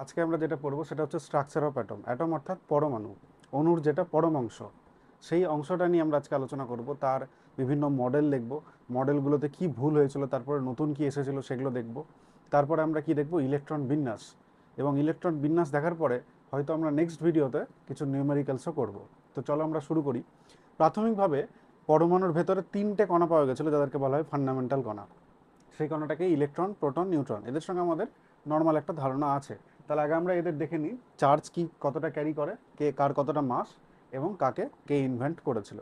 আজকে আমরা যেটা পড়বো সেটা হচ্ছে স্ট্রাকচার অফ অ্যাটম। অ্যাটম অর্থাৎ পরমাণু, অণুর যেটা পরম অংশ, সেই অংশটা নিয়ে আমরা আজকে আলোচনা করব। তার বিভিন্ন মডেল দেখব, মডেলগুলোতে কি ভুল হয়েছিল, তারপরে নতুন কি এসেছিল সেগুলো দেখব। তারপরে আমরা কি দেখব, ইলেকট্রন বিন্যাস। এবং ইলেকট্রন বিন্যাস দেখার পরে হয়তো আমরা নেক্সট ভিডিওতে কিছু নিউমেরিক্যালসও করব। তো চলো আমরা শুরু করি। প্রাথমিকভাবে পরমাণুর ভেতরে তিনটে কণা পাওয়া গেছিলো, যাদেরকে বলা হয় ফান্ডামেন্টাল কণা। সেই কণাটাকে ইলেকট্রন, প্রোটন, নিউট্রন, এদের সঙ্গে আমাদের নর্মাল একটা ধারণা আছে। তাহলে আগে আমরা এদের দেখে নিই, চার্জ কি কতটা ক্যারি করে, কে কার কতটা মাস, এবং কাকে কে ইনভেন্ট করেছিল।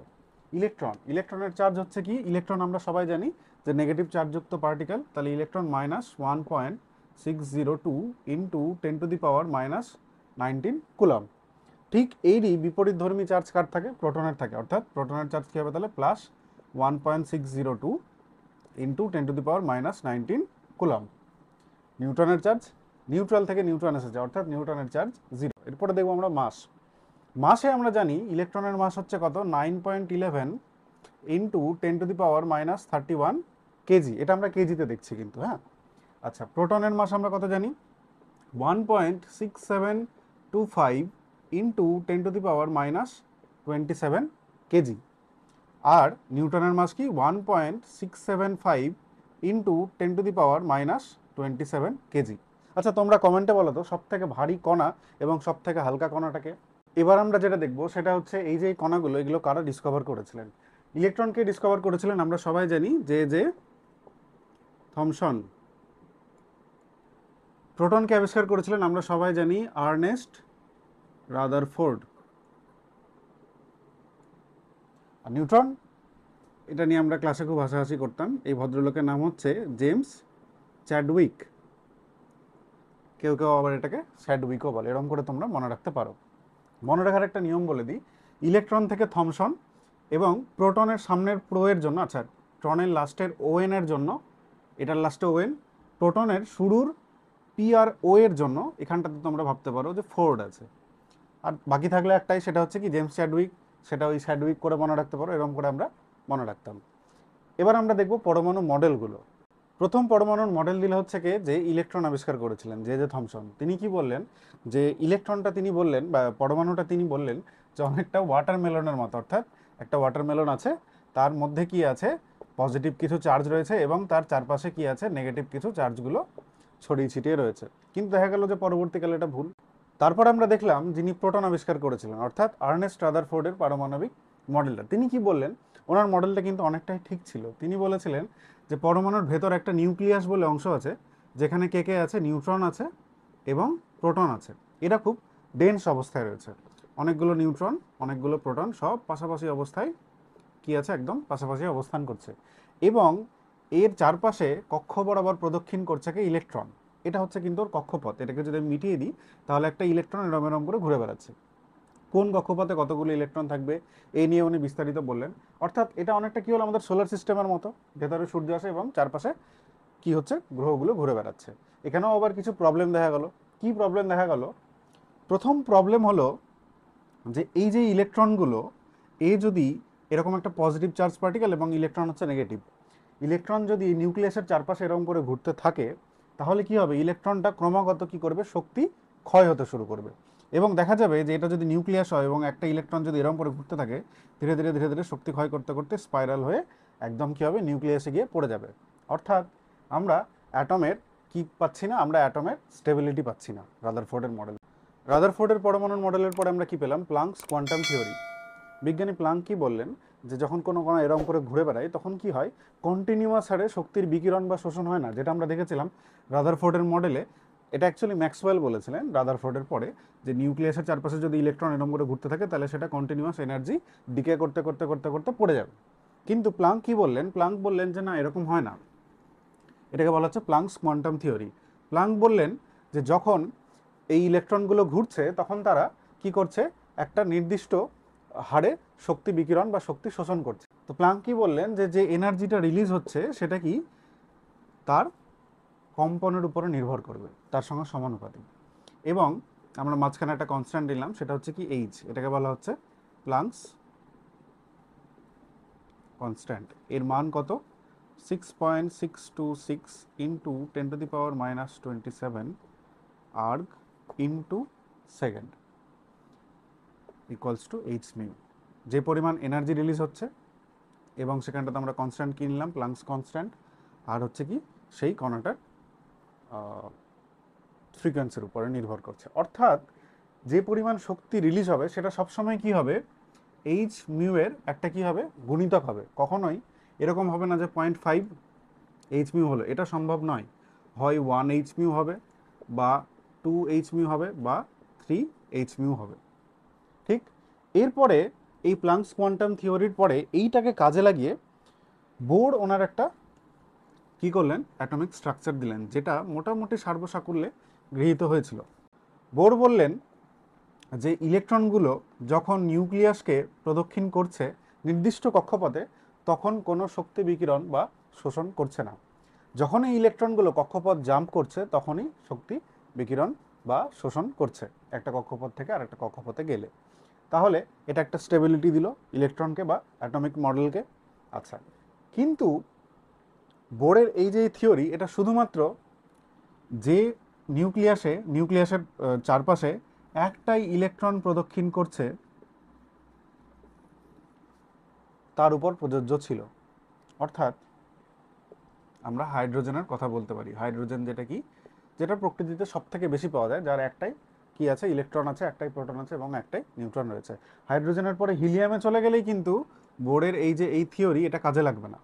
ইলেকট্রন, ইলেকট্রনের চার্জ হচ্ছে কি, ইলেকট্রন আমরা সবাই জানি যে নেগেটিভ চার্জযুক্ত পার্টিকেল। তাহলে ইলেকট্রন -1.602 ইন্টু 10⁻⁻19 কুলম। ঠিক এরই বিপরীতধর্মী চার্জ কার থাকে, প্রোটনের থাকে। অর্থাৎ প্রোটনের চার্জ কী হবে তাহলে, +1.602 ইন্টু 10⁻⁻19 কুলম। নিউটনের চার্জ, নিউট্রাল থেকে নিউট্রন এসেছে, অর্থাৎ নিউটনের চার্জ 0। এরপরে দেখবো আমরা মাস। মাসে আমরা জানি ইলেকট্রনের মাস হচ্ছে কত, 9.11 ইন্টু 10⁻⁻31 কেজি। এটা আমরা কেজিতে দেখছি কিন্তু, হ্যাঁ। আচ্ছা, প্রোটনের মাস আমরা কত জানি, 1.6725 ইন্টু 10⁻⁻27 কেজি। আর নিউটনের মাস কি, 1.675 ইন্টু 10⁻⁻27 কেজি। আচ্ছা, তোমরা কমেন্টে বলো তো সব থেকে ভারী কণা এবং সব থেকে হালকা কণাটাকে। এবার আমরা যেটা দেখবো সেটা হচ্ছে এই যে কণাগুলো, এগুলো কারা ডিসকভার করেছিলেন। ইলেকট্রনকে ডিসকভার করেছিলেন আমরা সবাই জানি যে থমসন। প্রোটনকে আবিষ্কার করেছিলেন আমরা সবাই জানি আর্নেস্ট রাদারফোর্ড। আর নিউট্রন, এটা নিয়ে আমরা ক্লাসে খুব হাসাহাসি করতাম। এই ভদ্রলোকের নাম হচ্ছে জেমস চ্যাডউইক। কেউ কেউ আবার এটাকে স্যাডউইকও বলে। এরকম করে তোমরা মনে রাখতে পারো। মনে রাখার একটা নিয়ম বলে দিই, ইলেকট্রন থেকে থমসন এবং প্রোটনের সামনের প্রো এর জন্য, আচ্ছা ট্রনের লাস্টের ওএন এর জন্য, এটার লাস্টে ওএন, প্রোটনের শুরুর পি আর ও এর জন্য এখানটাতে তোমরা ভাবতে পারো যে ফোর্ড আছে। আর বাকি থাকলে একটাই, সেটা হচ্ছে কি জেমস চ্যাডউইক। সেটা ওই চ্যাডউইক করে মনে রাখতে পারো, এরকম করে আমরা মনে রাখতাম। এবার আমরা দেখব পরমাণু মডেলগুলো। প্রথম পরমাণুর মডেল দিলে হচ্ছে কে, যে ইলেকট্রন আবিষ্কার করেছিলেন যে থমসন। তিনি কি বললেন, যে ইলেকট্রনটা তিনি বললেন, বা পরমাণুটা তিনি বললেন যে অনেকটা ওয়াটারমেলনের মতো। অর্থাৎ একটা ওয়াটারমেলন আছে, তার মধ্যে কি আছে, পজিটিভ কিছু চার্জ রয়েছে এবং তার চারপাশে কি আছে, নেগেটিভ কিছু চার্জগুলো ছড়িয়ে ছিটিয়ে রয়েছে। কিন্তু দেখা গেল যে পরবর্তীকালে এটা ভুল। তারপর আমরা দেখলাম যিনি প্রোটন আবিষ্কার করেছিলেন, অর্থাৎ আর্নেস্ট রাদারফোর্ডের পারমাণবিক মডেলটা। তিনি কি বললেন, ওনার মডেলটা কিন্তু অনেকটাই ঠিক ছিল। তিনি বলেছিলেন যে পরমাণুর ভেতর একটা নিউক্লিয়াস বলে অংশ আছে, যেখানে কে কে আছে, নিউট্রন আছে এবং প্রোটন আছে। এরা খুব ডেন্স অবস্থায় রয়েছে, অনেকগুলো নিউট্রন, অনেকগুলো প্রোটন, সব পাশাপাশি অবস্থায় কি আছে, একদম পাশাপাশি অবস্থান করছে। এবং এর চারপাশে কক্ষ বরাবর প্রদক্ষিণ করছে কি, ইলেকট্রন। এটা হচ্ছে কিন্তু ওর কক্ষপথ। এটাকে যদি আমি মিটিয়ে দিই তাহলে একটা ইলেকট্রন এরম এরম করে ঘুরে বেড়াচ্ছে। কোন কক্ষপথে কতগুলো ইলেকট্রন থাকবে এই নিয়ে উনি বিস্তারিত বললেন। অর্থাৎ এটা অনেকটা কি হলো, আমাদের সোলার সিস্টেমের মতো, ভেতরে সূর্য আসে এবং চারপাশে কি হচ্ছে, গ্রহগুলো ঘুরে বেড়াচ্ছে। এখানেও আবার কিছু প্রবলেম দেখা গেল। কি প্রবলেম দেখা গেল, প্রথম প্রবলেম হলো যে এই যে ইলেকট্রনগুলো, এ যদি এরকম একটা পজিটিভ চার্জ পার্টিকেল এবং ইলেকট্রন হচ্ছে নেগেটিভ, ইলেকট্রন যদি নিউক্লিয়াসের চারপাশে এরকম করে ঘুরতে থাকে, তাহলে কি হবে, ইলেকট্রনটা ক্রমাগত কি করবে, শক্তি ক্ষয় হতে শুরু করবে। এবং দেখা যাবে যে এটা যদি নিউক্লিয়াস হয় এবং একটা ইলেকট্রন যদি এরকম করে ঘুরতে থাকে, ধীরে ধীরে ধীরে ধীরে শক্তি ক্ষয় করতে করতে স্পাইরাল হয়ে একদম কি হবে, নিউক্লিয়াসে গিয়ে পড়ে যাবে। অর্থাৎ আমরা অ্যাটমের কি পাচ্ছি না, আমরা অ্যাটমের স্টেবিলিটি পাচ্ছি না রাদারফোর্ডের মডেল। রাদারফোর্ডের পরমাণুর মডেলের পরে আমরা কি পেলাম, প্লাঙ্কস কোয়ান্টাম থিওরি। বিজ্ঞানী প্লাঙ্ক কি বললেন, যে যখন কোনো কণা এরকম করে ঘুরে বেড়ায় তখন কি হয়, কন্টিনিউয়াস হারে শক্তির বিকিরণ বা শোষণ হয় না, যেটা আমরা দেখেছিলাম রাদারফোর্ডের মডেলে। এটা অ্যাকচুয়ালি ম্যাক্সওয়েল বলেছিলেন রাদারফোর্ডের পরে, যে নিউক্লিয়াসের চারপাশে যদি ইলেকট্রন এরকম করে ঘুরতে থাকে তাহলে সেটা কন্টিনিউয়াস এনার্জি ডিকে করতে করতে করতে করতে পড়ে যাবে। কিন্তু প্লাঙ্ক কি বললেন, প্লাঙ্ক বললেন যে না, এরকম হয় না। এটাকে বলা হচ্ছে প্লাঙ্কস কোয়ান্টাম থিওরি। প্লাঙ্ক বললেন যে যখন এই ইলেকট্রনগুলো ঘুরছে তখন তারা কি করছে, একটা নির্দিষ্ট হারে শক্তি বিকিরণ বা শক্তি শোষণ করছে। তো প্লাঙ্ক কি বললেন, যে যে এনার্জিটা রিলিজ হচ্ছে সেটা কি তার কম্পনের উপরে নির্ভর করবে, তার সঙ্গে সমানুপাতিক। এবং আমরা মাঝখানে একটা কনস্ট্যান্ট দিলাম, সেটা হচ্ছে কি এইচ। এটাকে বলা হচ্ছে প্লাঙ্কস কনস্ট্যান্ট। এর মান কত, 6.626 into 10⁻⁻27 erg into second equals to H mu. যে পরিমাণ এনার্জি রিলিজ হচ্ছে এবং সেখানটাতে আমরা কনস্ট্যান্ট কিনলাম প্লাঙ্কস কনস্ট্যান্ট, আর হচ্ছে কি সেই কণাটার ফ্রিকোয়েন্সির উপরে নির্ভর করছে। অর্থাৎ যে পরিমাণ শক্তি রিলিজ হবে সেটা সবসময় কি হবে, এইচ মিউ এর একটা কি হবে, গুণিতক হবে। কখনোই এরকম হবে না যে 0.5 এইচ মিউ হলো, এটা সম্ভব নয়। হয় 1 এইচ মিউ হবে, বা 2 এইচ মিউ হবে, বা 3 এইচ মিউ হবে। ঠিক, এরপরে এই প্লাঙ্কস কোয়ান্টাম থিওরির পরে এইটাকে কাজে লাগিয়ে বোর ওনার একটা কি করলেন, অ্যাটমিক স্ট্রাকচার দিলেন, যেটা মোটামুটি সার্বসাকুল্যে গৃহীত হয়েছিল। বোর বললেন যে ইলেকট্রনগুলো যখন নিউক্লিয়াসকে প্রদক্ষিণ করছে নির্দিষ্ট কক্ষপথে, তখন কোনো শক্তি বিকিরণ বা শোষণ করছে না। যখন এই ইলেকট্রনগুলো কক্ষপথ জাম্প করছে তখনই শক্তি বিকিরণ বা শোষণ করছে একটা কক্ষপথ থেকে আরেকটা কক্ষপথে গেলে। তাহলে এটা একটা স্টেবিলিটি দিল ইলেকট্রনকে বা অ্যাটমিক মডেলকে। আচ্ছা, কিন্তু বোরের এই যে থিওরি, এটা শুধুমাত্র যে নিউক্লিয়াসের চারপাশে একটাই ইলেকট্রন প্রদক্ষিণ করছে তার উপর প্রযোজ্য ছিল। অর্থাৎ আমরা হাইড্রোজেনের কথা বলতে পারি। হাইড্রোজেন যেটা কি, যেটা প্রকৃতিতে সব থেকে বেশি পাওয়া যায়, যার একটাই কি আছে, ইলেকট্রন আছে, একটাই প্রোটন আছে এবং একটাই নিউট্রন রয়েছে। হাইড্রোজেনের পরে হিলিয়ামে চলে গেলেই কিন্তু বোরের এই যে এই থিওরি, এটা কাজে লাগবে না।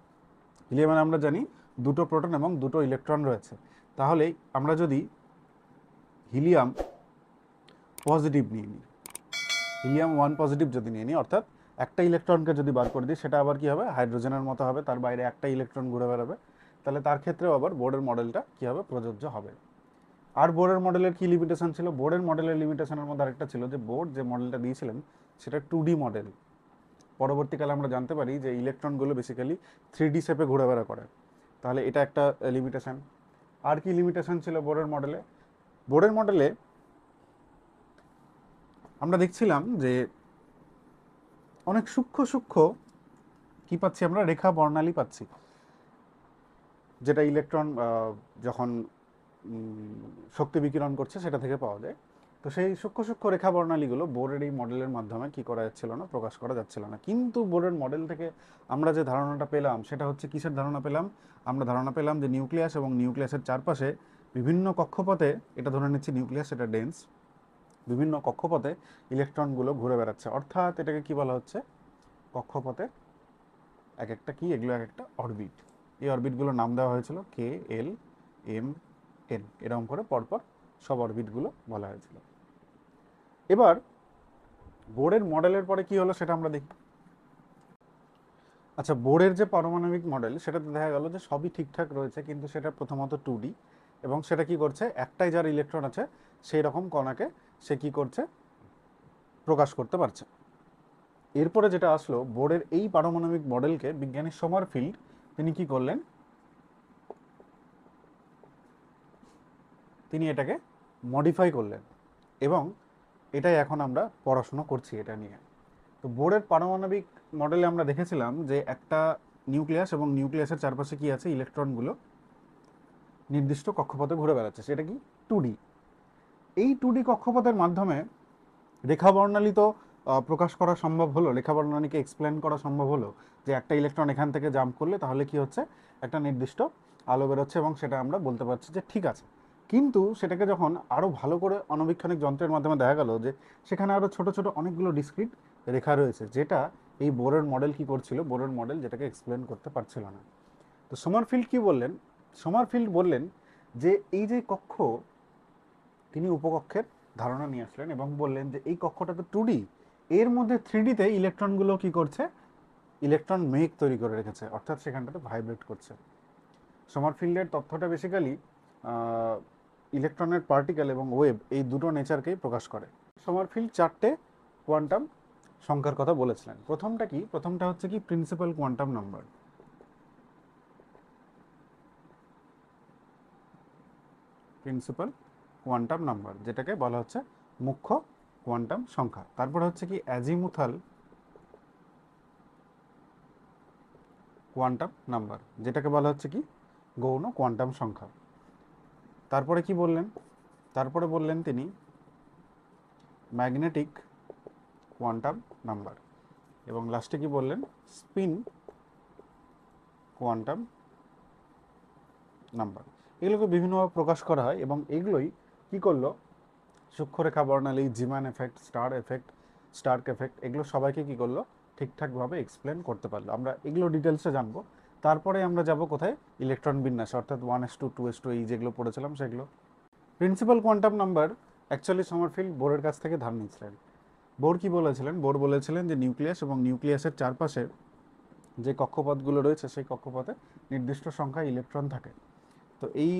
হিলিয়ামে আমরা জানি দুটো প্রোটন এবং দুটো ইলেকট্রন রয়েছে। তাহলে আমরা যদি হিলিয়াম পজিটিভ নিয়ে নিই, হিলিয়াম 1 পজিটিভ যদি নিয়ে নিই, অর্থাৎ একটা ইলেকট্রনকে যদি বার করে দিই, সেটা আবার কি হবে, হাইড্রোজেনের মতো হবে, তার বাইরে একটা ইলেকট্রন ঘুরে বেড়াবে। তাহলে তার ক্ষেত্রেও আবার বোরের মডেলটা কি হবে, প্রযোজ্য হবে। আর বোরের মডেলের কি লিমিটেশন ছিল, বোরের মডেলের লিমিটেশনের মধ্যে আরেকটা ছিল যে বোর যে মডেলটা দিয়েছিলেন সেটা 2D মডেল। পরবর্তীকালে আমরা জানতে পারি যে ইলেকট্রনগুলো বেসিক্যালি 3D শেপে ঘোরাফেরা করে। তাহলে এটা একটা লিমিটেশন। আর কি লিমিটেশন ছিল বোরের মডেলে, বোরের মডেলে আমরা দেখছিলাম যে অনেক সূক্ষ্ম সূক্ষ্ম কি পাচ্ছি আমরা, রেখা বর্ণালী পাচ্ছি, যেটা ইলেকট্রন যখন শক্তি বিকিরণ করছে সেটা থেকে পাওয়া যায়। তো সেই সূক্ষ্ম সূক্ষ্ম রেখা বর্ণালীগুলো বোরের এই মডেলের মাধ্যমে কি করা যাচ্ছিল না, প্রকাশ করা যাচ্ছিল না। কিন্তু বোরের মডেল থেকে আমরা যে ধারণাটা পেলাম সেটা হচ্ছে কিসের ধারণা পেলাম, আমরা ধারণা পেলাম যে নিউক্লিয়াস এবং নিউক্লিয়াসের চারপাশে বিভিন্ন কক্ষপথে, এটা ধরে নিচ্ছি নিউক্লিয়াস এটা ডেন্স, বিভিন্ন কক্ষপথে ইলেকট্রনগুলো ঘুরে বেড়াচ্ছে। অর্থাৎ এটাকে কি বলা হচ্ছে, কক্ষপথে এক একটা কি, এগুলো এক একটা অরবিট। এই অরবিটগুলোর নাম দেওয়া হয়েছিল কে, এল, এম, এন, এরকম করে পরপর সব অরবিটগুলো বলা হয়েছিল। এবার বোরের মডেলের পরে কি হলো সেটা আমরা দেখি। আচ্ছা, বোরের যে পারমাণবিক মডেল, সেটাতে দেখা গেল যে সবই ঠিকঠাক রয়েছে, কিন্তু সেটা প্রথমত 2D, এবং সেটা কি করছে, একটাই যার ইলেকট্রন আছে সেই রকম কণাকে সে কি করছে, প্রকাশ করতে পারছে। এরপরে যেটা আসলো, বোরের এই পারমাণবিক মডেলকে বিজ্ঞানী সোমারফিল্ড তিনি কি করলেন, তিনি এটাকে মডিফাই করলেন, এবং এটাই এখন আমরা পড়াশোনা করছি এটা নিয়ে। তো বোরের পারমাণবিক মডেলে আমরা দেখেছিলাম যে একটা নিউক্লিয়াস এবং নিউক্লিয়াসের চারপাশে কি আছে, ইলেকট্রনগুলো নির্দিষ্ট কক্ষপথে ঘুরে বেড়াচ্ছে, সেটা কি 2D। এই 2D কক্ষপথের মাধ্যমে রেখা বর্ণালী তো প্রকাশ করা সম্ভব হলো, রেখা বর্ণালীকে এক্সপ্লেন করা সম্ভব হলো যে একটা ইলেকট্রন এখান থেকে জাম্প করলে তাহলে কি হচ্ছে, একটা নির্দিষ্ট আলো বেরোচ্ছে, এবং সেটা আমরা বলতে পারছি যে ঠিক আছে। কিন্তু সেটাকে যখন আরও ভালো করে অণুবীক্ষণিক যন্ত্রের মাধ্যমে দেখা গেল যে সেখানে আরও ছোট ছোট অনেকগুলো ডিসক্রিট রেখা রয়েছে, যেটা এই বোরের মডেল কি করছিল, বোরের মডেল যেটাকে এক্সপ্লেন করতে পারছিল না। তো সোমারফিল্ড কি বললেন, সোমারফিল্ড বললেন যে এই যে কক্ষ, তিনি উপকক্ষের ধারণা নিয়ে আসলেন এবং বললেন যে এই কক্ষটা তো 2D, এর মধ্যে 3D-তে ইলেকট্রনগুলো কি করছে, ইলেকট্রন মেঘ তৈরি করে রেখেছে, অর্থাৎ সেখানটাতে ভাইব্রেট করছে। সোমারফিল্ডের তথ্যটা বেসিক্যালি ইলেকট্রনের পার্টিকেল এবং ওয়েভ এই দুটো নেচারকেই প্রকাশ করে। সোমারফিল্ড 4টে কোয়ান্টাম সংখ্যার কথা বলেছিলেন। প্রথমটা কি, প্রথমটা হচ্ছে কি principal quantum number. Principal quantum number, যেটাকে বলা হচ্ছে মুখ্য কোয়ান্টাম সংখ্যা। তারপর হচ্ছে কি অ্যাজিমুথাল কোয়ান্টাম নাম্বার, যেটাকে বলা হচ্ছে কি গৌণ কোয়ান্টাম সংখ্যা। তারপরে কি বললেন, তারপরে বললেন তিনি ম্যাগনেটিক কোয়ান্টাম নাম্বার, এবং লাস্টে কি বললেন, স্পিন কোয়ান্টাম নাম্বার। এগুলোকে বিভিন্নভাবে প্রকাশ করা হয়, এবং এগুলোই কি করলো, সূক্ষ্মরেখা বর্ণালী, জিমান এফেক্ট, স্টার্ক এফেক্ট, এগুলো সবাইকে কি করলো, ঠিকঠাকভাবে এক্সপ্লেন করতে পারলো। আমরা এগুলো ডিটেলসে জানবো, তারপরে আমরা যাব কোথায়, ইলেকট্রন বিন্যাস, অর্থাৎ 1s2 2s2 এই যেগুলো পড়েছিলাম সেগুলো। প্রিন্সিপাল কোয়ান্টাম নাম্বার অ্যাকচুয়ালি সমরফিল্ড বোরের কাছ থেকে ধার নিয়েছিলেন। বোর কি বলেছিলেন, বোর বলেছিলেন যে নিউক্লিয়াস এবং নিউক্লিয়াসের চারপাশে যে কক্ষপথগুলো রয়েছে সেই কক্ষপথে নির্দিষ্ট সংখ্যায় ইলেকট্রন থাকে। তো এই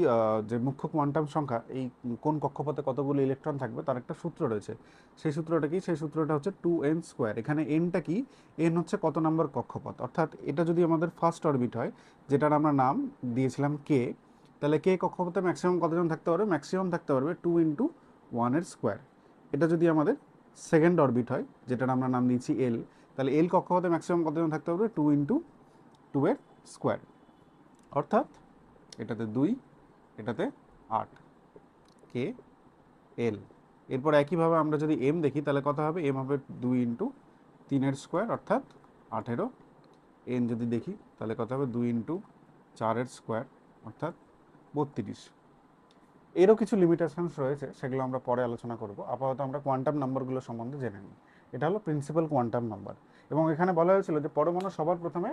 যে মুখ্য কোয়ান্টাম সংখ্যা, এই কোন কক্ষপথে কতগুলো ইলেকট্রন থাকবে তার একটা সূত্র রয়েছে। সেই সূত্রটা কি, সেই সূত্রটা হচ্ছে 2n²। এখানে এনটা কি, এন হচ্ছে কত নম্বর কক্ষপথ, অর্থাৎ এটা যদি আমাদের ফার্স্ট অরবিট হয়, যেটার আমরা নাম দিয়েছিলাম কে, তাহলে কে কক্ষপথে ম্যাক্সিমাম কতজন থাকতে পারবে, ম্যাক্সিমাম থাকতে পারবে 2 × 1 এটা যদি আমাদের সেকেন্ড অরবিট হয়, যেটার আমরা নাম দিয়েছি এল, তাহলে এল কক্ষপথে ম্যাক্সিমাম কতজন থাকতে পারবে, 2 × 2 অর্থাৎ এটাতে 2, এটাতে 8, কে এল। এরপর একইভাবে আমরা যদি এম দেখি তাহলে কত হবে, এম হবে 2 × 3 অর্থাৎ 18। এন যদি দেখি তাহলে কত হবে, 2 × 4 অর্থাৎ 32। এরও কিছু লিমিটেশনস রয়েছে, সেগুলো আমরা পরে আলোচনা করব। আপাতত আমরা কোয়ান্টাম নাম্বারগুলো সম্বন্ধে জেনে নিই। এটা হলো প্রিন্সিপাল কোয়ান্টাম নাম্বার, এবং এখানে বলা হয়েছিল যে পরমাণু সবার প্রথমে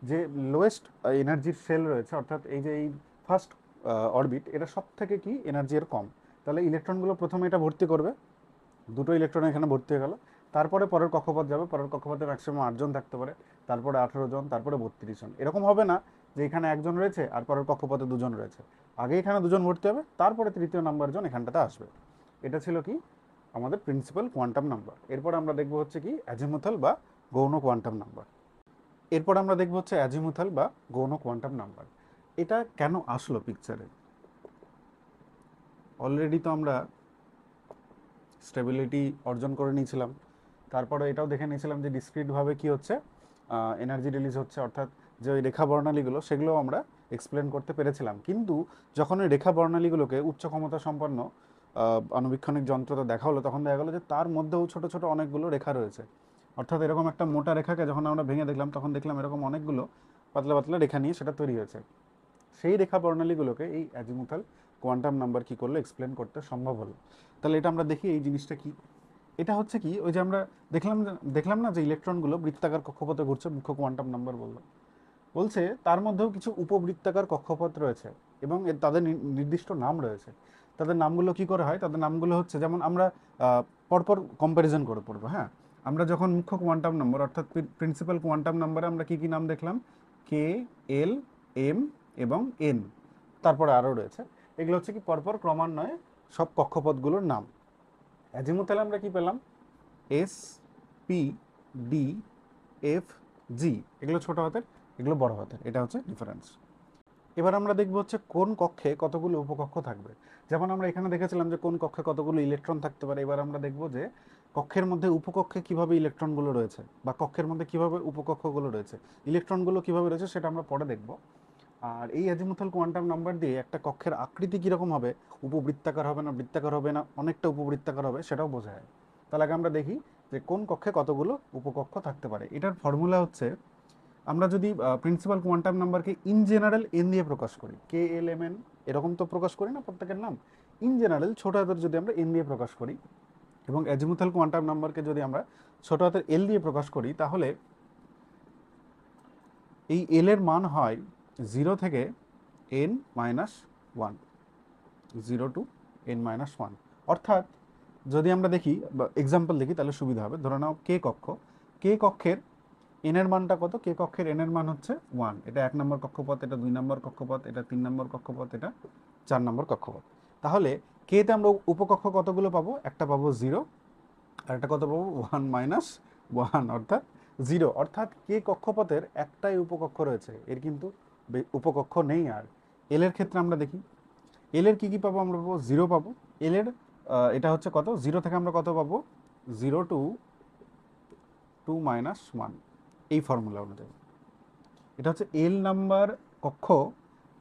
যে লোয়েস্ট এনার্জির সেল রয়েছে, অর্থাৎ এই যে এই ফার্স্ট অরবিট, এটা সব থেকে কি এনার্জি এর কম, তাহলে ইলেকট্রনগুলো প্রথমে এটা ভর্তি করবে, 2টো ইলেকট্রন এখানে ভর্তি হয়ে গেল, তারপরে পরের কক্ষপথ যাবে, পরের কক্ষপথে ম্যাক্সিমাম 8 জন থাকতে পারে, তারপরে 18 জন, তারপরে 32 জন। এরকম হবে না যে এখানে একজন রয়েছে আর পরের কক্ষপথে 2 জন রয়েছে, আগে এখানে 2 জন ভর্তি হবে, তারপরে তৃতীয় নাম্বার জন এখানটাতে আসবে। এটা ছিল কি আমাদের প্রিন্সিপাল কোয়ান্টাম নাম্বার। এরপর আমরা দেখব হচ্ছে কি অ্যাজিমুথাল বা গৌণ কোয়ান্টাম নাম্বার। এরপর আমরা দেখব হচ্ছে অ্যাজিমুথাল বা গৌণ কোয়ান্টাম নাম্বার। এটা কেন আসলো পিকচারে, অলরেডি তো আমরা স্টেবিলিটি অর্জন করে নিয়েছিলাম, তারপরে এটাও দেখে নিয়েছিলাম যে ডিসক্রিটভাবে কি হচ্ছে, এনার্জি রিলিজ হচ্ছে, অর্থাৎ যে ওই রেখা বর্ণালীগুলো সেগুলো আমরা এক্সপ্লেন করতে পেরেছিলাম। কিন্তু যখন ওই রেখা বর্ণালীগুলোকে উচ্চ ক্ষমতা সম্পন্ন আণুবীক্ষণিক যন্ত্রতে দেখা হলো, তখন দেখা গেলো যে তার মধ্যেও ছোট ছোট অনেকগুলো রেখা রয়েছে। অর্থাৎ এরকম একটা মোটা রেখাকে যখন আমরা ভেঙে দেখলাম, তখন দেখলাম এরকম অনেকগুলো পাতলা পাতলা রেখা নিয়ে সেটা তৈরি হয়েছে। সেই রেখা বর্ণালীগুলোকে এই অ্যাজিমুথাল কোয়ান্টাম নাম্বার কি করলো, এক্সপ্লেন করতে সম্ভব হলো। তাহলে এটা আমরা দেখি এই জিনিসটা কি। এটা হচ্ছে কি, ওই যে আমরা দেখলাম না যে ইলেকট্রনগুলো বৃত্তাকার কক্ষপথে ঘুরছে, মুখ্য কোয়ান্টাম নাম্বার বলছে তার মধ্যেও কিছু উপবৃত্তাকার কক্ষপথ রয়েছে, এবং তাদের নির্দিষ্ট নাম রয়েছে। তাদের নামগুলো কি করে হয়, তাদের নামগুলো হচ্ছে, যেমন আমরা পরপর কম্প্যারিজন করে পড়বো। হ্যাঁ, আমরা যখন মুখ্য কোয়ান্টাম নম্বর অর্থাৎ প্রিন্সিপাল কোয়ান্টাম নাম্বারে আমরা কি কি নাম দেখলাম, কে, এল, এম এবং এন, তারপরে আরও রয়েছে। এগুলো হচ্ছে কি পরপর ক্রমান্বয়ে সব কক্ষপথগুলোর নাম। অ্যাজিমুথালে আমরা কি পেলাম, এস, পি, ডি, এফ, জি, এগুলো ছোট হাতের, এগুলো বড় হাতের, এটা হচ্ছে ডিফারেন্স। এবার আমরা দেখব হচ্ছে কোন কক্ষে কতগুলো উপকক্ষ থাকবে। যেমন আমরা এখানে দেখেছিলাম যে কোন কক্ষে কতগুলো ইলেকট্রন থাকতে পারে, এবার আমরা দেখব যে কক্ষের মধ্যে উপকক্ষে কিভাবে ইলেকট্রনগুলো রয়েছে, বা কক্ষের মধ্যে কিভাবে উপকক্ষগুলো রয়েছে, ইলেকট্রনগুলো কিভাবে রয়েছে সেটা আমরা পরে দেখব। আর এই অ্যাজিমুথাল কোয়ান্টাম নাম্বার দিয়ে একটা কক্ষের আকৃতি কীরকম হবে, উপবৃত্তাকার হবে না বৃত্তাকার হবে না অনেকটা উপবৃত্তাকার হবে, সেটাও বোঝা যায়। তাহলে আগে আমরা দেখি যে কোন কক্ষে কতগুলো উপকক্ষ থাকতে পারে। এটার ফর্মুলা হচ্ছে, আমরা যদি প্রিন্সিপাল কোয়ান্টাম নাম্বারকে ইন জেনারেল এন দিয়ে প্রকাশ করি, কে এল এম এন এরকম তো প্রকাশ করি না প্রত্যেকের নাম, ইন জেনারেল ছোট হাতের যদি আমরা এন দিয়ে প্রকাশ করি, এবং অ্যাজিমুথাল কোয়ান্টাম নাম্বারকে যদি আমরা ছোট হাতের এল দিয়ে প্রকাশ করি, তাহলে এই এল এর মান হয় 0 থেকে n-1, 0 to n-1। অর্থাৎ যদি আমরা দেখি বা এক্সাম্পল দেখি তাহলে সুবিধা হবে। ধরে নাও কে কক্ষ, কে কক্ষের এন এর মানটা কত, কে কক্ষের এন এর মান হচ্ছে 1, এটা 1 নম্বর কক্ষপথ, এটা 2 নম্বর কক্ষপথ, এটা 3 নম্বর কক্ষপথ, এটা 4 নম্বর কক্ষপথ। তাহলে কে তে আমরা উপকক্ষ কতগুলো পাবো, একটা পাবো 0, আর একটা কত পাবো 1-1 অর্থাৎ 0। অর্থাৎ কে কক্ষপথের একটাই উপকক্ষ রয়েছে, এর কিন্তু উপকক্ষ নেই। আর এল এর ক্ষেত্রে আমরা দেখি, এল এর কী কী পাবো, আমরা পাবো 0 পাবো। এল এর এটা হচ্ছে কত, 0 থেকে আমরা কত পাবো, 0 to 2-1, এই ফর্মুলা অনুযায়ী। এটা হচ্ছে এল নাম্বার কক্ষ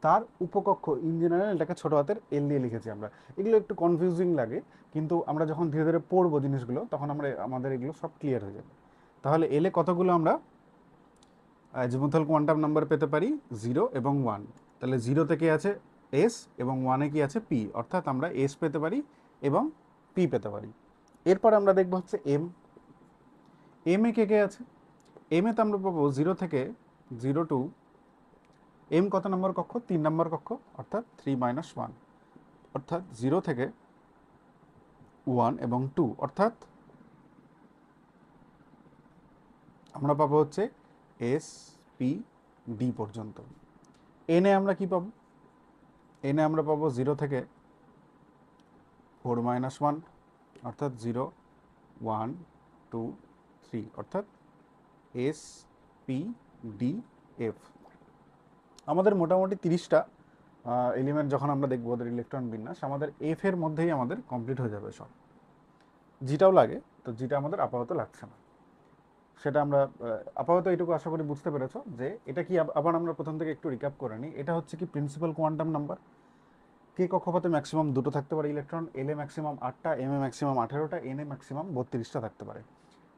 তার উপকক্ষ, ইন জেনারেল এটাকে ছোট হাতের এল দিয়ে লিখেছি আমরা। এগুলো একটু কনফিউজিং লাগে, কিন্তু আমরা যখন ধীরে ধীরে পড়বো জিনিসগুলো তখন আমাদের এগুলো সব ক্লিয়ার হয়ে যাবে। তাহলে এলে কতগুলো আমরা অ্যাজিমুথাল কোয়ান্টাম নাম্বার পেতে পারি? 0 এবং 1। তাহলে 0 থেকে আছে এস এবং 1-এ কি আছে? পি। অর্থাৎ আমরা এস পেতে পারি এবং পি পেতে পারি। এরপর আমরা দেখবো হচ্ছে এম। এম এ কে কে আছে? এম এ তো আমরা পাবো 0 থেকে 0 টু এম কত নম্বর কক্ষ? 3 নম্বর কক্ষ, অর্থাৎ 3-1, অর্থাৎ 0 থেকে 1 এবং 2, অর্থাৎ আমরা পাবো হচ্ছে এস পি ডি পর্যন্ত। এনে আমরা কি পাবো? এনে আমরা পাবো 0 থেকে 4-1, অর্থাৎ 0, 1, 2, 3, অর্থাৎ এস পি ডি এফ। আমাদের মোটামুটি 30টা এলিমেন্ট যখন আমরা দেখবো ওদের ইলেকট্রন বিন্যাস, আমাদের এফ এর মধ্যেই আমাদের কমপ্লিট হয়ে যাবে সব। জিটাও লাগে, তো জিটা আমাদের আপাতত লাগছে না। সেটা আমরা আপাতত এইটুকু আশা করি বুঝতে পেরেছো যে এটা কি। আবার আমরা প্রথম থেকে একটু রিক্যাপ করে নিই। এটা হচ্ছে কি প্রিন্সিপাল কোয়ান্টাম নাম্বার। কে কক্ষপথে ম্যাক্সিমাম 2টো থাকতে পারে ইলেকট্রন, এল এ ম্যাক্সিমাম 8টা, এম এ ম্যাক্সিমাম 18টা, এন এ ম্যাক্সিমাম 32টা থাকতে পারে।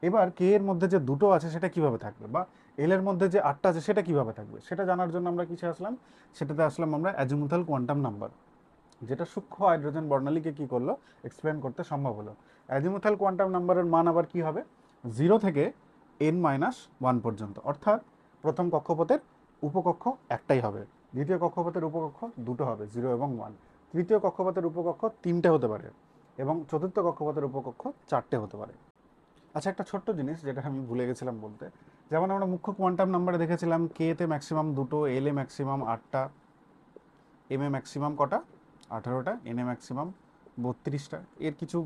এবার কে এর মধ্যে যে 2টো আছে সেটা কিভাবে থাকবে, বা এল এর মধ্যে যে 8টা আছে সেটা কিভাবে থাকবে, সেটা জানার জন্য আমরা কিসে আসলাম? সেটাতে আসলাম আমরা অ্যাজিমুথাল কোয়ান্টাম নাম্বার, যেটা সূক্ষ্ম হাইড্রোজেন বর্ণালীকে কি করলো? এক্সপ্লেন করতে সম্ভব হলো। অ্যাজিমুথাল কোয়ান্টাম নাম্বারের মান আবার কি হবে? 0 থেকে n-1 পর্যন্ত, অর্থাৎ প্রথম কক্ষপথের উপকক্ষ একটাই হবে, দ্বিতীয় কক্ষপথের উপকক্ষ 2টো হবে, 0 এবং 1, তৃতীয় কক্ষপথের উপকক্ষ 3টে হতে পারে, এবং চতুর্থ কক্ষপথের উপকক্ষ 4টে হতে পারে। আচ্ছা, একটা ছোট্ট জিনিস যেটা আমি ভুলে গেছিলাম বলতে, যেমন আমরা মুখ্য কোয়ান্টাম নাম্বারে দেখেছিলাম কে তে ম্যাক্সিমাম 2টো, এল এ ম্যাক্সিমাম 8টা, এম এ ম্যাক্সিমাম কটা? 18টা, এন এ ম্যাক্সিমাম 32টা। এর কিছু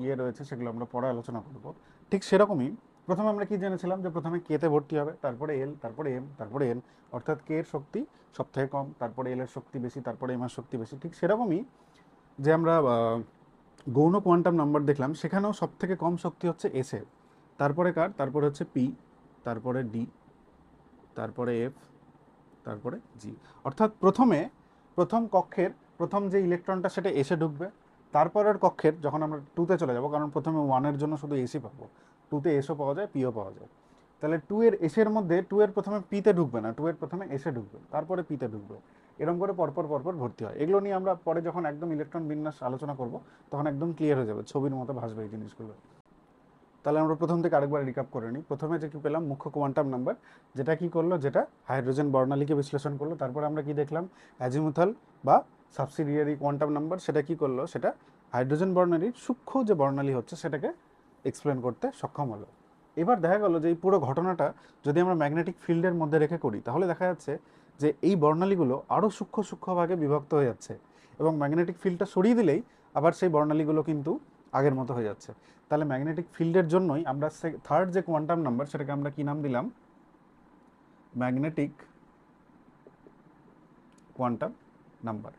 ইয়ে রয়েছে, সেগুলো আমরা পরে আলোচনা করব। ঠিক সেরকমই প্রথমে আমরা কি জেনেছিলাম যে প্রথমে কে তে ভর্তি হবে, তারপরে এল, তারপরে এম, তারপরে এন, অর্থাৎ কে এর শক্তি সব থেকে কম, তারপরে এল এর শক্তি বেশি, তারপরে এম এর শক্তি বেশি। ঠিক সেরকমই যে আমরা গৌণ কোয়ান্টাম নাম্বার দেখলাম, সেখানেও সব থেকে কম শক্তি হচ্ছে এস এর, তারপরে কার? তারপরে হচ্ছে পি, তারপরে ডি, তারপরে এফ, তারপরে জি। অর্থাৎ প্রথম কক্ষের প্রথম যে ইলেকট্রনটা সেটা এসে ঢুকবে, তারপরের কক্ষের যখন আমরা 2তে চলে যাব, কারণ প্রথমে 1-এর জন্য শুধু এসই পাবো, 2তে এসও পাওয়া যায়, পিও পাওয়া যায়। তাহলে 2 এর এসের মধ্যে 2 এর প্রথমে পিতে ঢুকবে না, 2 এর প্রথমে এসে ঢুকবে, তারপরে পিতে ঢুকবে, এরকম করে পরপর পরপর ভর্তি হয়। এগুলো নিয়ে আমরা পরে যখন একদম ইলেকট্রন বিন্যাস আলোচনা করব তখন একদম ক্লিয়ার হয়ে যাবে, ছবির মতো ভাসবে এই জিনিসগুলো। তাহলে আমরা প্রথম থেকে আরেকবার রিক্যাপ করে নিই। প্রথমে যে কি পেলাম? মুখ্য কোয়ান্টাম নাম্বার, যেটা কি করলো? যেটা হাইড্রোজেন বর্ণালীকে বিশ্লেষণ করলো। তারপর আমরা কি দেখলাম? অ্যাজিমুথাল বা সাবসিডিয়ারি কোয়ান্টাম নাম্বার, সেটা কি করলো? সেটা হাইড্রোজেন বর্ণালীর সূক্ষ্ম যে বর্ণালী হচ্ছে সেটাকে এক্সপ্লেন করতে সক্ষম হলো। এবার দেখা গেল যে এই পুরো ঘটনাটা যদি আমরা ম্যাগনেটিক ফিল্ডের মধ্যে রেখে করি, তাহলে দেখা যাচ্ছে যে এই বর্ণালীগুলো আরও সূক্ষ্ম সূক্ষ্ম ভাগে বিভক্ত হয়ে যাচ্ছে, এবং ম্যাগনেটিক ফিল্ডটা সরিয়ে দিলেই আবার সেই বর্ণালীগুলো কিন্তু আগের মতো হয়ে যাচ্ছে। তাহলে ম্যাগনেটিক ফিল্ডের জন্যই আমরা থার্ড যে কোয়ান্টাম নাম্বার সেটাকে আমরা কি নাম দিলাম? Magnetic quantum number.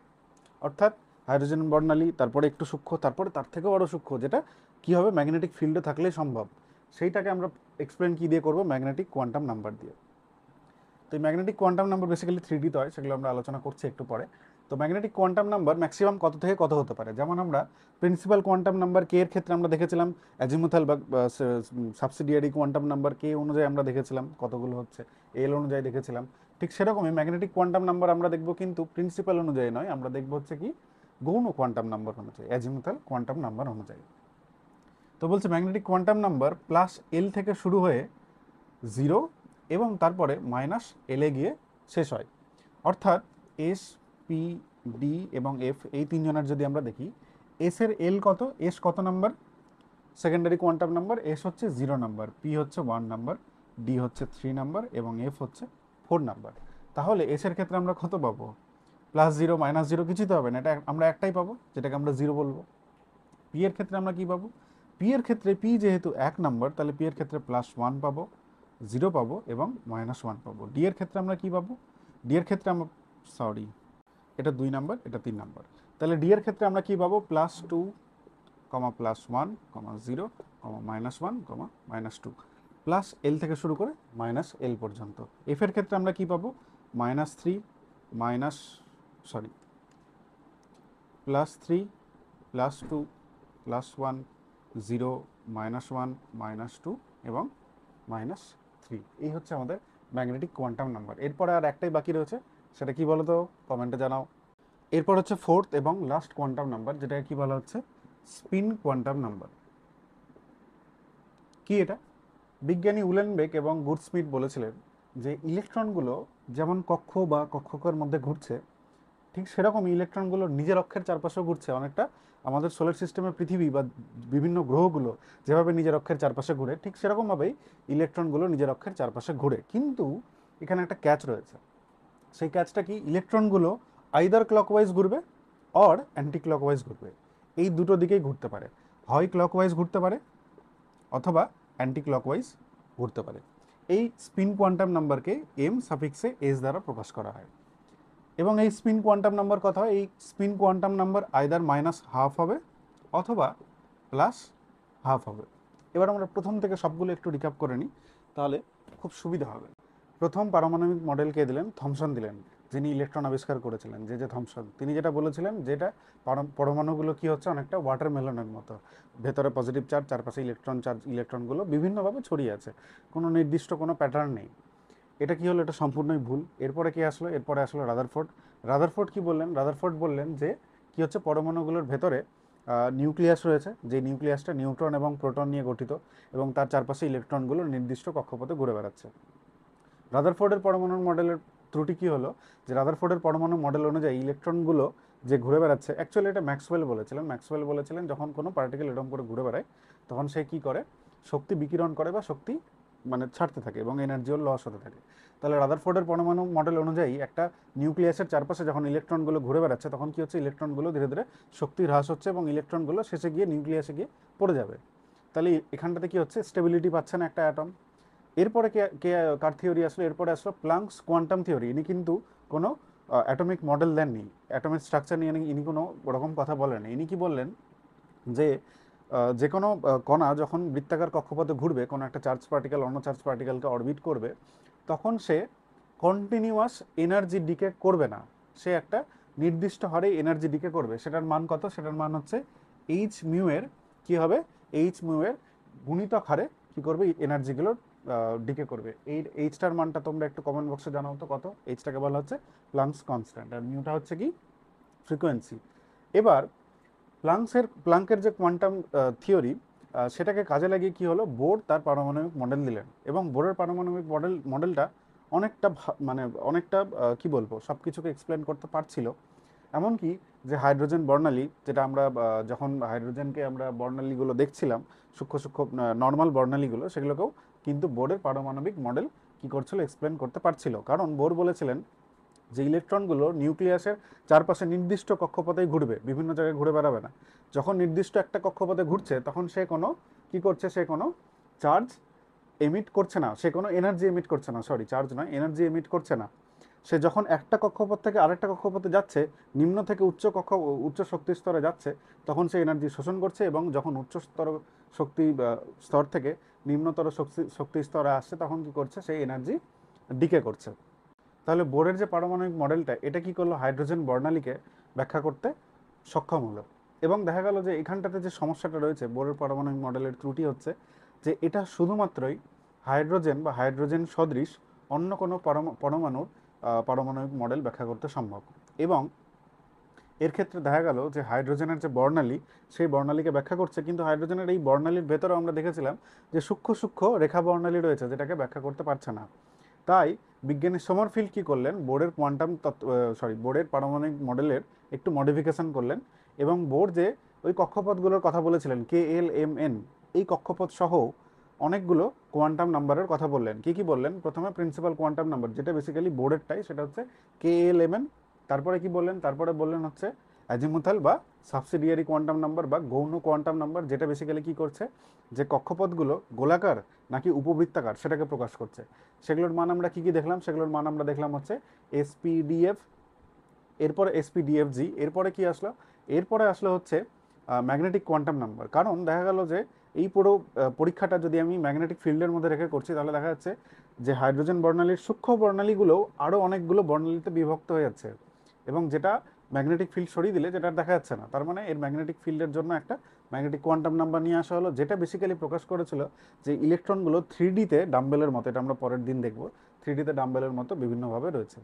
অর্থাৎ হাইড্রোজেন বর্ণালী, তারপরে একটু সূক্ষ্ম, তারপরে তার থেকেও আরও সূক্ষ্ম, যেটা কি হবে? ম্যাগনেটিক ফিল্ডে থাকলেই সম্ভব। সেইটাকে আমরা এক্সপ্লেন কি দিয়ে করব? ম্যাগনেটিক কোয়ান্টাম নাম্বার দিয়ে। তো এই ম্যাগনেটিক কোয়ান্টাম নাম্বার বেসিক্যালি 3Dতে হয়, সেগুলো আমরা আলোচনা করছি একটু পরে। তো ম্যাগনেটিক কোয়ান্টাম নাম্বার ম্যাক্সিমাম কত থেকে কত হতে পারে? যেমন আমরা প্রিন্সিপাল কোয়ান্টাম নাম্বার কে এর ক্ষেত্রে আমরা দেখেছিলাম অ্যাজিমুথাল বা সাবসিডিয়ারি কোয়ান্টাম নাম্বার কে অনুযায়ী আমরা দেখেছিলাম কতগুলো হচ্ছে, এল অনুযায়ী দেখেছিলাম। ঠিক সেরকমই ম্যাগনেটিক কোয়ান্টাম নাম্বার আমরা দেখব, কিন্তু প্রিন্সিপাল অনুযায়ী নয়, আমরা দেখব হচ্ছে কি গৌণ কোয়ান্টাম নাম্বার অনুযায়ী, অ্যাজিমুথাল কোয়ান্টাম নাম্বার অনুযায়ী। তো বলছে magnetic quantum number plus L থেকে শুরু হয়ে 0 এবং তারপরে মাইনাস এলে গিয়ে শেষ হয়। অর্থাৎ এস, পি, ডি এবং এফ, এই তিনজনের যদি আমরা দেখি, এস এর এল কত? এস কত number? Secondary quantum number. S হচ্ছে 0 নাম্বার, পি হচ্ছে 1 নাম্বার, ডি হচ্ছে 3 নাম্বার এবং এফ হচ্ছে 4 নাম্বার। তাহলে এস এর ক্ষেত্রে আমরা কত পাবো? +0 -0 কিছুই তো হবে না, এটা আমরা একটাই পাবো, যেটাকে আমরা 0 বলবো। পি এর ক্ষেত্রে আমরা কি পাবো? পি এর ক্ষেত্রে পি যেহেতু 1 নাম্বার, তাহলে পি এর ক্ষেত্রে +1 পাবো, 0 পাবো এবং -1 পাবো। ডি এর ক্ষেত্রে আমরা কি পাবো? ডি এর ক্ষেত্রে আমরা, সরি, এটা 2 নাম্বার, এটা 3 নাম্বার। তাহলে ডি এর ক্ষেত্রে আমরা কি পাবো? +2, +1, -0, -1, -2, প্লাস এল থেকে শুরু করে -L পর্যন্ত। এফ এর ক্ষেত্রে আমরা কি পাবো? -3, মাইনাস সরি +3 +2 +1 0 -1 -2 এবং -3, এই হচ্ছে আমাদের ম্যাগনেটিক কোয়ান্টাম নাম্বার। এরপরে আর একটাই বাকি রয়েছে, সেটা কি বলো তো, কমেন্টে জানাও। এরপর হচ্ছে ফোর্থ এবং লাস্ট কোয়ান্টাম নাম্বার, যেটাকে কি বলা হচ্ছে স্পিন কোয়ান্টাম নাম্বার। কি এটা? বিজ্ঞানী উলেনবেক এবং গুডস্মিথ বলেছিলেন যে ইলেকট্রনগুলো যেমন কক্ষ বা কক্ষকের মধ্যে ঘুরছে, ঠিক সেরকম ইলেকট্রনগুলো নিজের অক্ষের চারপাশেও ঘুরছে, অনেকটা আমাদের সোলার সিস্টেমের পৃথিবী বা বিভিন্ন গ্রহগুলো যেভাবে নিজের অক্ষের চারপাশে ঘুরে, ঠিক সেরকমভাবেই ইলেকট্রনগুলো নিজের অক্ষের চারপাশে ঘুরে। কিন্তু এখানে একটা ক্যাচ রয়েছে। সেই ক্যাচটা কি? ইলেকট্রনগুলো আইদার ক্লকওয়াইজ ঘুরবে অর অ্যান্টি ক্লকওয়াইজ ঘুরবে। এই দুটো দিকেই ঘুরতে পারে, হয় ক্লকওয়াইজ ঘুরতে পারে অথবা অ্যান্টি ক্লকওয়াইজ ঘুরতে পারে। এই স্পিন কোয়ান্টাম নাম্বারকে এম সাফিক্সে এস দ্বারা প্রকাশ করা হয়। এবং এই স্পিন কোয়ান্টাম নাম্বার কথা হয়, এই স্পিন কোয়ান্টাম নাম্বার আইদার -12 হবে অথবা +12 হবে। এবার আমরা প্রথম থেকে সবগুলো একটু রিক্যাপ করে নিই, তাহলে খুব সুবিধা হবে। প্রথম পারমাণবিক মডেল কে দিলেন? থমসন দিলেন, যিনি ইলেকট্রন আবিষ্কার করেছিলেন, যে থমসন। তিনি যেটা বলেছিলেন, যেটা পরমাণুগুলো কি হচ্ছে অনেকটা ওয়াটারমেলনের মতো, ভেতরে পজিটিভ চার্জ, চারপাশে ইলেকট্রন চার্জ, ইলেকট্রনগুলো বিভিন্নভাবে ছড়িয়ে আছে, কোনো নির্দিষ্ট কোনো প্যাটার্ন নেই। এটা কি হলো? এটা সম্পূর্ণই ভুল। এরপরে কি আসলো? এরপরে আসলো রাদারফোর্ড। রাদারফোর্ড কি বললেন? রাদারফোর্ড বললেন যে কি হচ্ছে, পরমাণুগুলোর ভেতরে নিউক্লিয়াস রয়েছে, যে নিউক্লিয়াসটা নিউট্রন এবং প্রোটন নিয়ে গঠিত, এবং তার চারপাশে ইলেকট্রনগুলো নির্দিষ্ট কক্ষপথে ঘুরে বেড়াচ্ছে। রাদারফোর্ডের পরমাণু মডেলের ত্রুটি কি হলো, যে রাদারফোর্ডের পরমাণু মডেল অনুযায়ী ইলেকট্রনগুলো যে ঘুরে বেড়াচ্ছে, অ্যাকচুয়ালি এটা ম্যাক্সওয়েল বলেছিলেন। ম্যাক্সওয়েল বলেছিলেন যখন কোনো পার্টিকেল এরকম করে ঘুরে বেড়ায়, তখন সে কি করে? শক্তি বিকিরণ করে বা শক্তি মানে ছাড়তে থাকে এবং এনার্জিও লস হতে থাকে। তাহলে রাদারফোর্ডের পরমাণু মডেল অনুযায়ী একটা নিউক্লিয়াসের চারপাশে যখন ইলেকট্রনগুলো ঘুরে বেড়াচ্ছে, তখন কি হচ্ছে? ইলেকট্রনগুলো ধীরে ধীরে শক্তি হ্রাস হচ্ছে এবং ইলেকট্রনগুলো শেষে গিয়ে নিউক্লিয়াসে গিয়ে পড়ে যাবে। তাহলে এখানটাতে কি হচ্ছে? স্টেবিলিটি পাচ্ছে না একটা অ্যাটম। এরপরে কে কে কার থিওরি আসলো? এরপরে আসলো প্লাঙ্কস কোয়ান্টাম থিওরি। ইনি কিন্তু কোনো অ্যাটমিক মডেল দেননি, অ্যাটমিক স্ট্রাকচার নিয়ে ইনি কোনো ওরকম কথা বলেন। ইনি কি বললেন, যে যে কোনো কণা যখন বৃত্তাকার কক্ষপথে ঘুরবে, কোনো একটা চার্জ পার্টিকেল অন্য চার্জ পার্টিকেলকে অরবিট করবে, তখন সে কন্টিনিউয়াস এনার্জি ডিকে করবে না, সে একটা নির্দিষ্ট হারে এনার্জি ডিকে করবে। সেটার মান কত? সেটার মান হচ্ছে এইচ মিউ এর কি হবে? এইচ মিউ এর গুণিতক হারে কি করবে? এনার্জিগুলো ডিকে করবে। এই এইচটার মানটা তোমরা একটু কমেন্ট বক্সে জানাও তো কত। এইচটাকে বলা হচ্ছে প্লাঙ্কস কনস্ট্যান্ট, আর মিউটা হচ্ছে কি? ফ্রিকোয়েন্সি। এবার প্লাঙ্কের যে কোয়ান্টাম থিওরি, সেটাকে কাজে লাগিয়ে কি হলো, বোর তার পারমাণবিক মডেল দিলেন, এবং বোরের পারমাণবিক মডেলটা অনেকটা মানে অনেকটা কি বলবো, সব কিছুকে এক্সপ্লেন করতে পারছিল। এমনকি যে হাইড্রোজেন বর্ণালী, যেটা আমরা যখন হাইড্রোজেনকে আমরা বর্ণালীগুলো দেখছিলাম, সূক্ষ্ম সূক্ষ্ম নর্মাল বর্ণালীগুলো, সেগুলোকেও কিন্তু বোরের পারমাণবিক মডেল কি করছিল? এক্সপ্লেন করতে পারছিল। কারণ বোর বলেছিলেন যে ইলেকট্রনগুলো নিউক্লিয়াসের চারপাশে নির্দিষ্ট কক্ষপথেই ঘুরবে, বিভিন্ন জায়গায় ঘুরে বেড়াবে না। যখন নির্দিষ্ট একটা কক্ষপথে ঘুরছে, তখন সে কোনো কি করছে? সে কোনো চার্জ এমিট করছে না, সে কোনো এনার্জি এমিট করছে না, সরি চার্জ নয়, এনার্জি এমিট করছে না। সে যখন একটা কক্ষপথ থেকে আরেকটা কক্ষপথে যাচ্ছে, নিম্ন থেকে উচ্চ শক্তি স্তরে যাচ্ছে, তখন সে এনার্জি শোষণ করছে, এবং যখন উচ্চ শক্তি স্তর থেকে নিম্নতর শক্তি স্তরে আসছে, তখন কি করছে? সেই এনার্জি ডিকে করছে। তাহলে বোরের যে পারমাণবিক মডেলটা, এটা কি করলো? হাইড্রোজেন বর্ণালীকে ব্যাখ্যা করতে সক্ষম হলো। এবং দেখা গেল যে এখানটাতে যে সমস্যাটা রয়েছে বোরের পারমাণবিক মডেলের ত্রুটি হচ্ছে, যে এটা শুধুমাত্রই হাইড্রোজেন বা হাইড্রোজেন সদৃশ অন্য কোনো পরমাণুর পারমাণবিক মডেল ব্যাখ্যা করতে সম্ভব। এবং এর ক্ষেত্রে দেখা গেল যে হাইড্রোজেনের যে বর্ণালী, সেই বর্ণালীকে ব্যাখ্যা করছে, কিন্তু হাইড্রোজেনের এই বর্ণালীর ভেতরেও আমরা দেখেছিলাম যে সূক্ষ্ম সূক্ষ্ম রেখা বর্ণালী রয়েছে, যেটাকে ব্যাখ্যা করতে পারছে না। তাই বিজ্ঞানী সমরফিল্ড কি করলেন? বোরের পারমাণবিক মডেলের একটু মডিফিকেশন করলেন, এবং বোর যে ওই কক্ষপথগুলোর কথা বলেছিলেন KLMN, এই কক্ষপথ সহ অনেকগুলো কোয়ান্টাম নাম্বারের কথা বললেন। কি কি বললেন? প্রথমে প্রিন্সিপাল কোয়ান্টাম নাম্বার, যেটা বেসিক্যালি বোর্ডেরটাই, সেটা হচ্ছে KLMN। তারপরে কি বললেন? তারপরে বললেন হচ্ছে অ্যাজিমুথাল বা সাবসিডিয়ারি কোয়ান্টাম নাম্বার বা গৌণ কোয়ান্টাম নাম্বার, যেটা বেসিক্যালি কি করছে? যে কক্ষপথগুলো গোলাকার নাকি উপবৃত্তাকার সেটাকে প্রকাশ করছে। সেগুলোর মান আমরা কি কি দেখলাম? সেগুলোর মান আমরা দেখলাম হচ্ছে SPDF, এরপরে SPDFG, এরপরে কি আসলো? এরপরে আসলো হচ্ছে ম্যাগনেটিক কোয়ান্টাম নাম্বার। কারণ দেখা গেল যে এই পুরো পরীক্ষাটা যদি আমি ম্যাগনেটিক ফিল্ডের মধ্যে রেখে করছি, তাহলে দেখা যাচ্ছে যে হাইড্রোজেন বর্ণালীর সূক্ষ্ম বর্ণালীগুলোও আরও অনেকগুলো বর্ণালীতে বিভক্ত হয়ে যাচ্ছে, এবং যেটা ম্যাগনেটিক ফিল্ড সরিয়ে দিলে যেটা দেখা যাচ্ছে না। তার মানে এর ম্যাগনেটিক ফিল্ডের জন্য একটা ম্যাগনেটিক কোয়ান্টাম নাম্বার নিয়ে আসা হলো, যেটা বেসিক্যালি প্রকাশ করেছিল যে ইলেকট্রনগুলো 3Dতে ডাম্বেলের মতো, এটা আমরা পরের দিন দেখব, 3Dতে ডাম্বেলের মতো বিভিন্নভাবে রয়েছে।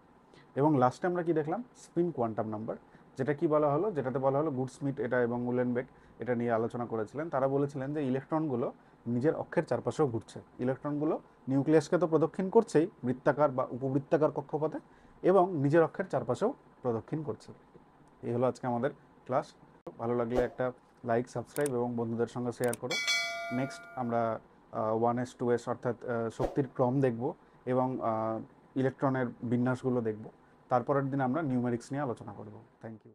এবং লাস্টে আমরা কি দেখলাম, স্পিন কোয়ান্টাম নাম্বার, যেটা কি বলা হলো, যেটাতে বলা হলো গুডস্মিট এটা এবং উলেনবেক এটা নিয়ে আলোচনা করেছিলেন। তারা বলেছিলেন যে ইলেকট্রনগুলো নিজের অক্ষের চারপাশেও ঘুরছে। ইলেকট্রনগুলো নিউক্লিয়াসকে তো প্রদক্ষিণ করছেই বৃত্তাকার বা উপবৃত্তাকার কক্ষপথে, এবং নিজের অক্ষের চারপাশেও প্রদক্ষিণ করছে। এই হলো আজকে আমাদের ক্লাস। ভালো লাগলে একটা লাইক, সাবস্ক্রাইব এবং বন্ধুদের সঙ্গে শেয়ার করো। নেক্সট আমরা 1s 2s অর্থাৎ শক্তির ক্রম দেখব এবং ইলেকট্রনের বিন্যাসগুলো দেখব। তারপরের দিন আমরা নিউমেরিক্স নিয়ে আলোচনা করব। Thank you.